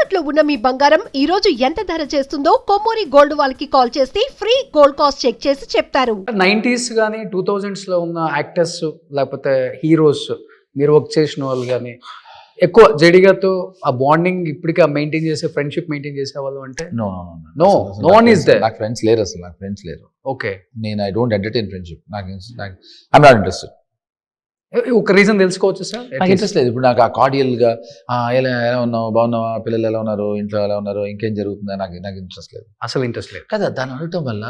తాకట్టులో ఉన్న మీ బంగారం ఈ రోజు ఎంత ధర చేస్తుందో కొమ్మూరి గోల్డ్ వాళ్ళకి కాల్ చేస్తే ఫ్రీ గోల్డ్ కాస్ట్ చెక్ చేసి చెప్తారు. 90s కానీ 2000s లో ఉన్న యాక్టర్స్ లేకపోతే హీరోస్ మీరు వర్క్ చేసిన వాళ్ళు కానీ ఎక్కువ జడిగాతో ఆ బాండింగ్ ఇప్పటికీ మెయింటైన్ చేసే ఫ్రెండ్షిప్ మెయింటైన్ చేసే వాళ్ళు అంటే నో one is there. నాకు ఫ్రెండ్స్ లేరు, అసలు నాకు ఫ్రెండ్స్ లేరు. ఓకే, నేను I don't entertain friendship. I'm not interested. ఒక రీజన్ తెలుసుకోవచ్చు సార్. నాకు ఇంట్రెస్ట్ లేదు. ఇప్పుడు నాకు ఆ కార్డియల్గా ఎలా ఉన్నావు, బాగున్నావా, పిల్లలు ఎలా ఉన్నారు, ఇంట్లో ఎలా ఉన్నారు, ఇంకేం జరుగుతుందా, నాకు ఇంట్రెస్ట్ లేదు, అసలు ఇంట్రెస్ట్ లేదు కదా. దాన్ని అడగటం వల్ల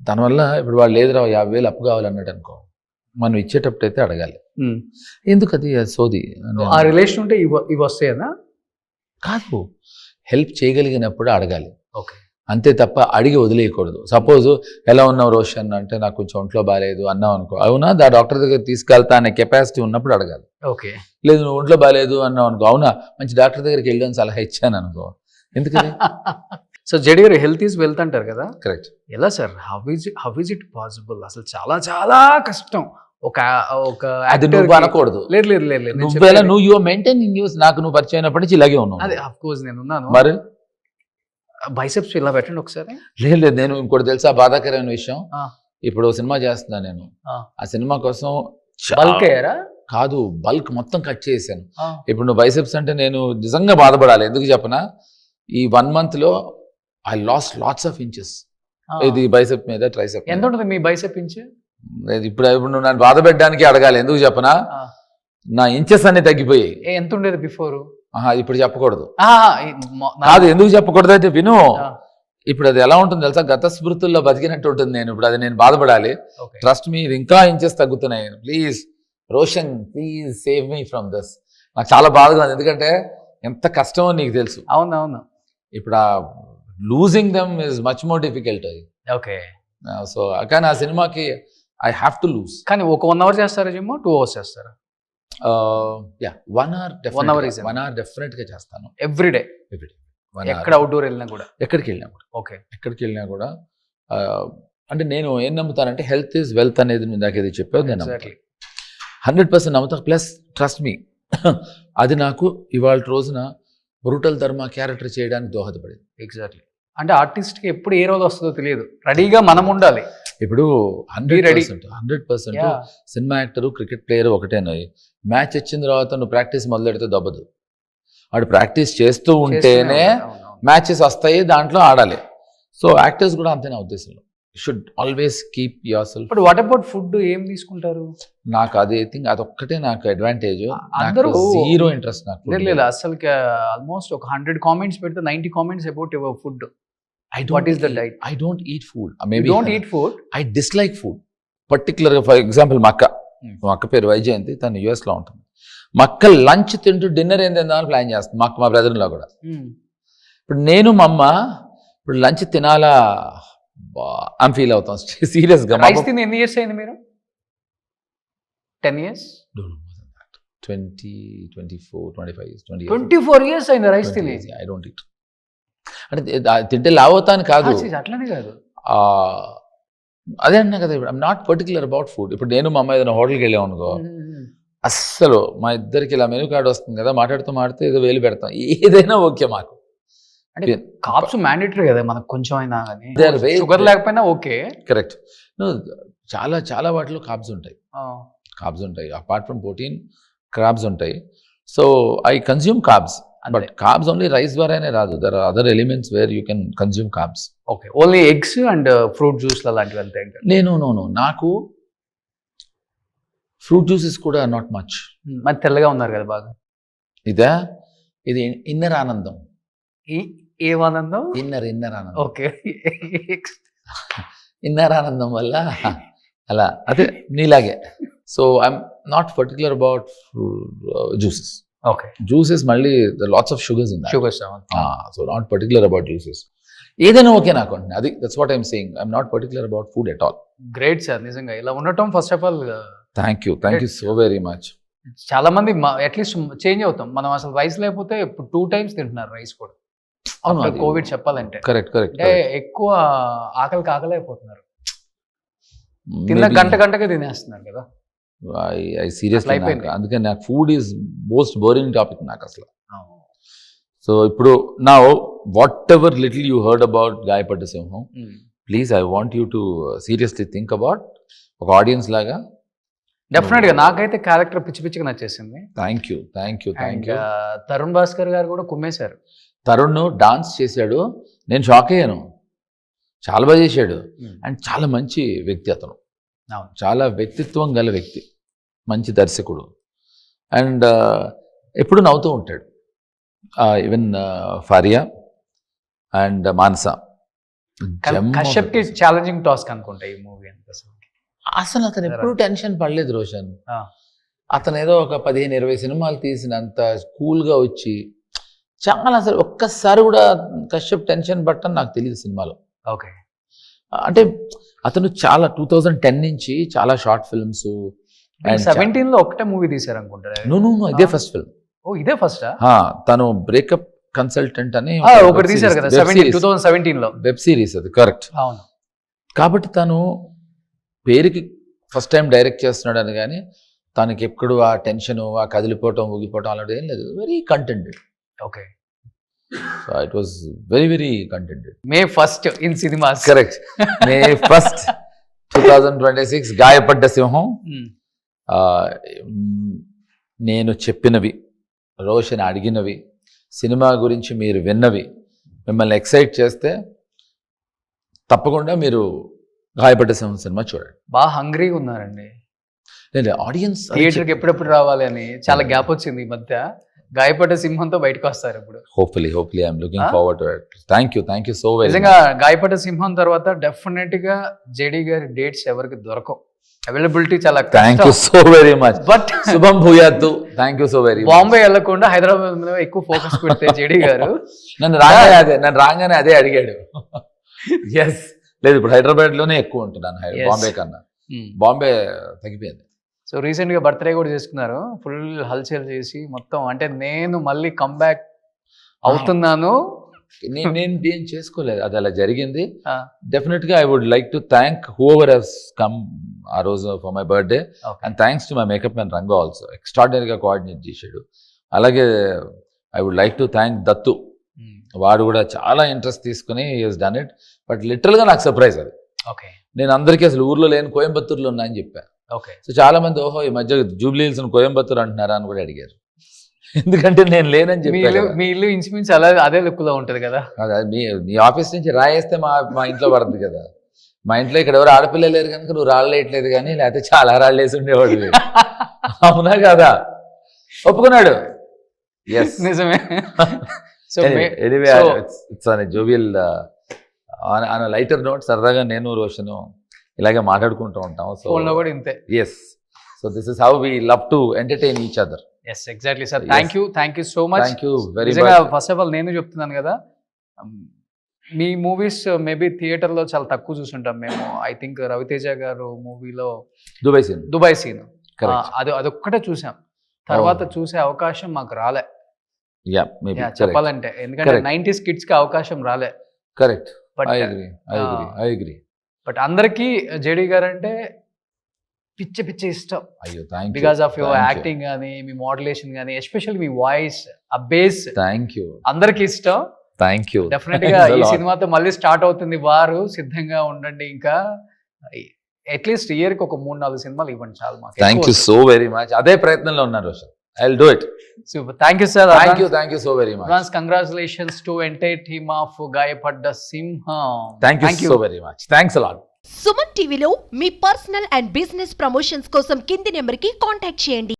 దానివల్ల ఇప్పుడు వాళ్ళు లేదురా 50,000 అప్పు కావాలన్నట్టు అనుకో, మనం ఇచ్చేటప్పుడు అయితే అడగాలి. ఎందుకు అది సోది ఆ రిలేషన్ ఉంటే ఇవి వస్తాయనా? కాదు, హెల్ప్ చేయగలిగినప్పుడు అడగాలి, ఓకే, అంతే తప్ప అడిగి వదిలేయకూడదు. సపోజ్ ఎలా ఉన్నావు రోషన్ అంటే నాకు కొంచెం ఒంట్లో బాగాలేదు అన్నావు అనుకో, అవునా దా డాక్టర్ దగ్గర తీసుకెళ్తా అనే కెపాసిటీ ఉన్నప్పుడు అడగాలి. ఓకే, లేదు నువ్వు ఒంట్లో బాగాలేదు అన్నావు అనుకో, అవునా మంచి డాక్టర్ దగ్గరికి వెళ్ళని సలహా ఇచ్చాను అనుకో, ఎందుకని? సో జడి గారు హెల్త్ ఈజ్ వెల్త్ అంటారు కదా, కరెక్ట్. ఎలా sir, how is it possible? అసలు చాలా చాలా కష్టం. అది నువ్వు అనకూడదు. నువ్వు యువర్ మెయింటైనింగ్ యూస్. నాకు నువ్వు పరిచయం అయినప్పటి నుంచి ఇలాగే ఉన్నావు. అదే ఆఫ్ కోర్స్ నేను ఉన్నాను. మరి బైసెప్స్ ఇలా పెట్టండి ఒకసారి. లేదు, నేను ఇంకోటి తెలుసా బాధాకరమైన విషయం. ఇప్పుడు సినిమా చేస్తున్నాను నేను, ఆ సినిమా కోసం బల్క్ అయ్యారా? కాదు, బల్క్ మొత్తం కట్ చేశాను. ఇప్పుడు నువ్వు బైసెప్స్ అంటే నేను నిజంగా బాధపడాలి. ఎందుకు చెప్పనా, ఈ 1 month లో I last lots of inches. ఇది బైసెప్ మీద ట్రైసెప్. ఎంత ఉంటుంది మీ బైసెప్ ఇంచ్? ఇప్పుడు నువ్వు నన్ను బాధ పెట్టడానికి అడగాలి. ఎందుకు చెప్పనా, నా ఇంచెస్ అన్ని తగ్గిపోయాయి. ఎంత ఉండేది బిఫోర్? ఇప్పుడు చెప్పకూడదు. కాదు, ఎందుకు చెప్పకూడదు అయితే విను. ఇప్పుడు అది ఎలా ఉంటుంది తెలుసా, గత స్మృతుల్లో బతికినట్టు ఉంటుంది. నేను ఇప్పుడు అది నేను బాధపడాలి. ట్రస్ట్ మీ, ఇంకా ఇంచెస్ తగ్గుతున్నాయి. Please Roshan, please save me from this. నాకు చాలా బాధగా ఉంది, ఎందుకంటే ఎంత కష్టమో నీకు తెలుసు. అవునవును. ఇప్పుడు ఆ losing them is much more difficult. Okay, so కానీ ఆ సినిమాకి ఐ హ్యావ్ టు లూజ్. కానీ ఒక 1 hour చేస్తారా జిమ్? 2 hours చేస్తారా? 1 hour డెఫినెట్ గా చేస్తాను. ఎవ్రీడే ఎక్కడ అవుట్డోర్ వెళ్ళినా కూడా? ఎక్కడికి వెళ్ళినా కూడా అంటే నేను ఏం నమ్ముతానంటే హెల్త్ ఈజ్ వెల్త్ అనేది నువ్వు ఇందాక ఏది చెప్పావు, నేను 100% నమ్ముతా. ప్లస్ ట్రస్ట్ మీ, అది నాకు ఇవాళ రోజున బ్రూటల్ ధర్మ క్యారెక్టర్ చేయడానికి దోహదపడింది. ఎగ్జాక్ట్లీ. అంటే ఆర్టిస్ట్కి ఎప్పుడు ఏ రోజు వస్తుందో తెలియదు, రెడీగా మనం ఉండాలి. ఇప్పుడు 100% సినిమా యాక్టరు, క్రికెట్ ప్లేయర్ ఒకటేనాయి. మ్యాచ్ వచ్చిన తర్వాత నువ్వు ప్రాక్టీస్ మొదలెడితే దొబ్బదు. వాడు ప్రాక్టీస్ చేస్తూ ఉంటేనే మ్యాచెస్ వస్తాయి, దాంట్లో ఆడాలి. సో యాక్టర్స్ కూడా అంతే నా ఉద్దేశంలో. Should always keep your self. But what about food, ఏం తీసుకుంటారు? నాకు అది థింక్ అదొక్కటే నాకు అడ్వాంటేజ్. అందరూ జీరో ఇంట్రెస్ట్ నాకు. లేదు అసలు ఆల్మోస్ట్ ఒక 100 comments పెడితే 90 comments about your food. What is the diet? I don't eat food. Maybe you don't eat food? I dislike food. Particularly, for example, మా అక్క పేరు వైజయంతి, తను US లో ఉంటుంది. మా అక్క లంచ్ తింటూ డిన్నర్ ఏం తిందామని ప్లాన్ చేస్తుంది. మా బ్రదర్లో కూడా. ఇప్పుడు నేను మా అమ్మ ఇప్పుడు లంచ్ తినాలా అని ఫీల్ అవుతాం సీరియస్గా. రైస్ తిని ఎన్ని ఇయర్స్ అయింది మీరు? 10 years? 20, 24, 25 years. 24 years అయింది రైస్ తిని? I don't eat. అంటే తింటే లావ్ అవుతాను కాదు, అట్లనే కాదు. అదే అన్నా కదా, ఇప్పుడు I'm not particular about food. ఇప్పుడు నేను మా అమ్మ ఏదైనా హోటల్కి వెళ్ళాం అనుకో, అస్సలు మా ఇద్దరికి ఇలా మెనూ కార్డు వస్తుంది కదా, మాట్లాడితే ఏదో వేలు పెడతాం, ఏదైనా ఓకే మాకు. అంటే కార్బ్స్ మ్యాండేటరీ కదా మనకు, కొంచెం అయినా కానీ షుగర్ లేకపోయినా ఓకే. కరెక్ట్. చాలా చాలా వాటిలో కార్బ్స్ ఉంటాయి. అపార్ట్ ఫ్రమ్ ప్రోటీన్ కార్బ్స్ ఉంటాయి. So I consume carbs. But carbs only rice ద్వారానే రాదు. There are other elements where you can consume carbs. Okay, only eggs and fruit juice లాంటివి అంతే? నాకు ఫ్రూట్ జ్యూసెస్ కూడా నాట్ మచ్. మరి తెల్లగా ఉన్నారు కదా బాగా. ఇది ఇన్నర్ ఆనందం. ఏం ఆనందం? ఇన్నర్ ఆనందం. ఓకే, ఇన్నర్ ఆనందం వల్ల అలా, అదే నీలాగే. So I'm not particular about juices. Okay, juices మళ్ళీ lots of sugars in that. So not particular about juices. ఏదైనా ఓకే నాకు. అది that's what I'm saying. I'm not particular about food at all. Great sir, నిజంగా ఇలా ఉండటం first of all. Thank you so very much. చాలా మంది at least change అవుతాం మనం. అసలు రైస్ లేకపోతే ఇప్పుడు 2 times తింటున్నారు రైస్ కూడా. కోవిడ్ చెప్పాలంటే కరెక్ట్. ఎక్కువ ఆకలి అయిపోతున్నారు. తిన్న గంటగా తినేస్తున్నారు కదా. ఐ సీరియస్లీ, అందుకని నాకు food is most boring topic నాకు అసలు. సో ఇప్పుడు నా what ever little you heard about గాయపడ్డ సింహం, please I want you to seriously think about ఒక ఆడియన్స్ లాగా. డెఫినెట్ గా నాకైతే క్యారెక్టర్ పిచ్చి పిచ్చిగా నచ్చేసింది. Thank you. తరుణ్ భాస్కర్ గారు కూడా కుమ్మేశారు. తరుణ్ డాన్స్ చేశాడు, నేను షాక్ అయ్యాను, చాలా బాగా చేశాడు. అండ్ చాలా మంచి వ్యక్తి అతను, చాలా వ్యక్తిత్వం గల వ్యక్తి, మంచి దర్శకుడు. అండ్ ఎప్పుడు నవ్వుతూ ఉంటాడు. ఈవెన్ ఫారియా అండ్ మానస. కశ్యప్ కి ఛాలెంజింగ్ టాస్క్ అనుకుంటా ఈ మూవీ అంతా. అసలు అతను ఎప్పుడు టెన్షన్ పడలేదు రోషన్. అతను ఏదో ఒక 15-20 సినిమాలు తీసినంత కూల్గా వచ్చి చాలా, అసలు ఒక్కసారి కూడా కశ్యప్ టెన్షన్ పట్టని నాకు తెలియదు సినిమాలో. ఓకే, అంటే అతను చాలా 2010 నుంచి చాలా షార్ట్ ఫిల్మ్స్. 17 లో ఒకటే మూవీ తీశారు అనుకుంటారు. నో, ఇదే ఫస్ట్ ఫిల్మ్. ఓ, ఇదే ఫస్ట్. తను బ్రేకప్ కన్సల్టెంట్ అని ఒకటి తీశారు కదా 2017 లో, వెబ్ సిరీస్ అది. కరెక్ట్. అవును. కాబట్టి తను పేరుకి ఫస్ట్ టైం డైరెక్ట్ చేస్తున్నాడు అని, కానీ తనకి ఎప్పుడు ఆ టెన్షన్, ఆ కదిలిపోవటం, ఊగిపోవటం అలాంటిది ఏం లేదు. Very కంటెంటెడ్. Okay, so it was very very కంటెంటెడ్. May 1st in cinemas. Correct. May 1st 2026 గాయపడ్డ సింహం. నేను చెప్పినవి, రోషన్ అడిగినవి, సినిమా గురించి మీరు విన్నవి మిమ్మల్ని ఎక్సైట్ చేస్తే తప్పకుండా మీరు గాయపడ్డ సింహం సినిమా చూడండి. బాగా హంగ్రీగా ఉన్నారండి. లేదు, ఆడియన్స్ థియేటర్కి ఎప్పుడెప్పుడు రావాలి అని చాలా గ్యాప్ వచ్చింది ఈ మధ్య. గాయపడ్డ సింహంతో బయటకు వస్తారు ఇప్పుడు. Hopefully I'm looking forward to it. Thank you so very. నిజంగా గాయపడ్డ సింహం తర్వాత డెఫినెట్ గా జేడీ గారి డేట్స్ ఎవరికి దొరకవు, అవైలబిలిటీ చాలా. Thank you so very much. But శుభం భూయాత్తు. Thank you so very much. Bombay వెళ్ళకుండా హైదరాబాద్ మీద ఎక్కువ ఫోకస్ పెడితే జేడీ గారు నన్ను రాగానే అదే అడిగాడు. ఎస్, లేదు ఇప్పుడు హైదరాబాద్ లోనే ఎక్కువ ఉంటున్నాను బాంబే కన్నా. బాంబే తగ్గిపోయింది. సో రీసెంట్ గా బర్త్డే కూడా చేసుకున్నారు, ఫుల్ హల్చల్ చేసి మొత్తం. అంటే నేను మళ్ళీ కమ్బ్యాక్ అవుతున్నాను. నేను ఏం చేసుకోలేదు, అది అలా జరిగింది. డెఫినెట్ గా I would like to thank whoever has come ఆ రోజు for my birthday. And thanks to my makeup man Ranga also, ఎక్స్ట్రాడినరీగా కోఆర్డినేట్ చేశాడు. అలాగే I would like to thank Dattu, వాడు కూడా చాలా ఇంట్రెస్ట్ తీసుకుని హస్ డన్ ఇట్. బట్ లిటరల్గా నాకు సర్ప్రైజ్ అది. ఓకే, నేను అందరికీ అసలు ఊర్లో లేని కోయంబత్తూరులో ఉన్నా అని చెప్పాను. ఓకే. సో చాలా మంది ఓహో ఈ మధ్య జూబ్లీ హిల్స్ కోయంబత్తూరు అంటున్నారా అని కూడా అడిగారు. ఎందుకంటే నేను లేనని చెప్పాను. మీ ఇల్లు ఇంచుమించు అదే లుక్ లో ఉంటది కదా. మీ ఆఫీస్ నుంచి రాయేస్తే మా ఇంట్లో పడుతుంది కదా. మా ఇంట్లో ఇక్కడ ఎవరు ఆడపిల్ల లేరు కనుక నువ్వు రాళ్ళేయట్లేదు, కానీ లేకపోతే చాలా రాళ్ళు వేసి ఉండేవాడు. అవునా కదా? ఒప్పుకున్నాడు. ఎస్, నిజమే. So anyway it's on a jovial on a lighter note. సరదాగా నేను రోషను ఇలాగే మాట్లాడుకుంటూ ఉంటాం. సో ఫోన్లో కూడా ఇంతే. Yes, so this is how we love to entertain each other. Yes, exactly sir. Thank you so much. Thank you very much. Much. First of all నేను చెప్తున్నాను కదా, మీ మూవీస్ మేబీ థియేటర్లో చాలా తక్కువ చూసుంటాం మేము. ఐ థింక్ రవితేజ గారు మూవీలో దుబాయ్ సీన్ అదొక్కటే చూసాం. తర్వాత చూసే అవకాశం మాకు రాలే చెప్పాలంటే, ఎందుకంటే 90s కిడ్స్ కి అవకాశం రాలే. కరెక్ట్. బట్ అందరికీ జేడీ గారు అంటే పిచ్చి ఇష్టం. అయ్యో, బికాస్ ఆఫ్ యువర్ యాక్టింగ్ కానీ, మీ మోడ్యులేషన్ కానీ, ఎస్పెషల్లీ మీ వాయిస్, ఆ బేస్ అందరికి ఇష్టం. Thank you. డెఫినెట్ గా ఈ సినిమాతో మళ్ళీ స్టార్ట్ అవుతుంది వారు, సిద్ధంగా ఉండండి. ఇంకా అట్లీస్ట్ ఇయర్ కి ఒక 3-4 సినిమాలు ఇవ్వండి చాలు మాకు. Thank you so very much. అదే ప్రయత్నంలో ఉన్నారు Roshan. I'll do it. Super. Thank you, sir. Thank you so very much. Advance congratulations to entire team of Gayapadda Simham. Thank you so very much. Thanks a lot. Suman టీవీలో మీ personal and business promotions కోసం కింది నెంబర్కి contact చేయండి.